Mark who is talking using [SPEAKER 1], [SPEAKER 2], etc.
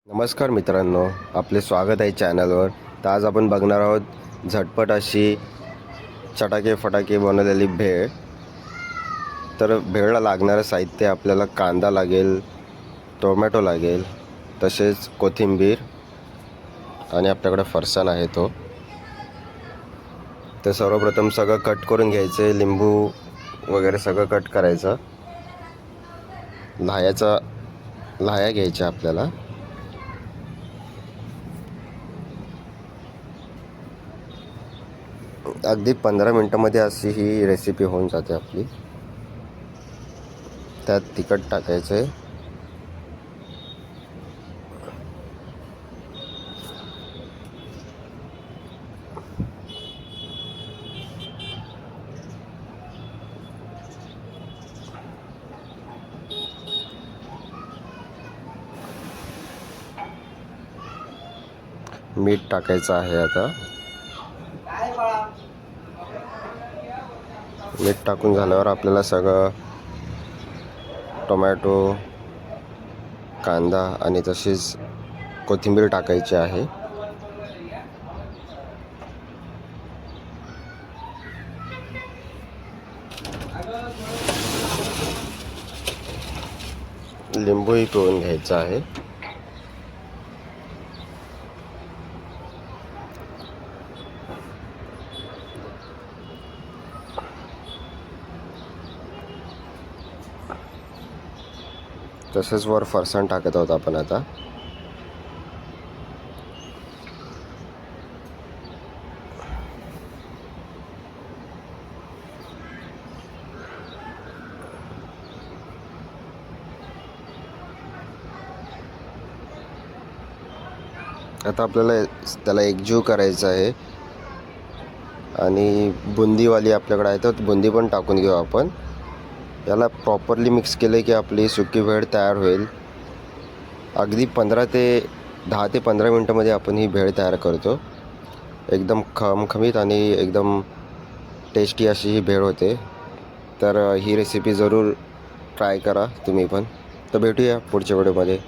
[SPEAKER 1] नमस्कार मित्रांनो, आपले स्वागत आहे चॅनलवर. तर आज आपण बघणार आहोत झटपट अशी चटाके फटाके बनवलेली भेळ. तर भेळला लागणारं साहित्य आपल्याला कांदा लागेल, टोमॅटो लागेल, तसेच कोथिंबीर आणि आपल्याकडे फरसाण आहे तो. तर सर्वप्रथम सगळं कट करून घ्यायचे, लिंबू वगैरे सगळं कट करायचं. लाह्या घ्यायच्या आपल्याला. अगदी 15 मिनटामध्ये अशी ही रेसिपी होऊन जाते आपली. त्यात तिखट टाकायचं आहे, मीठ टाकायचं आहे. आता मीठ टाकून झाल्यावर आपल्याला सगळं टोमॅटो, कांदा आणि तशीच कोथिंबीर टाकायची आहे. लिंबूही पिळून घ्यायचा आहे. तसेच वर फरसाण टाकत आहोत आपण आता. आता आपल्याला त्याला एकजीव करायचं आहे आणि बुंदीवाली आपल्याकडे आहे, तर बुंदी पण टाकून घेऊ आपण. याला प्रॉपरली मिक्स केलं की आपली सुकी भेळ तयार होईल. अगदी 10 ते 15 मिनटामध्ये आपण ही भेळ तयार करतो. एकदम खमखमीत आणि एकदम टेस्टी अशी ही भेळ होते. तर ही रेसिपी जरूर ट्राय करा तुम्ही पण. तर भेटूया पुढच्या व्हिडिओमध्ये.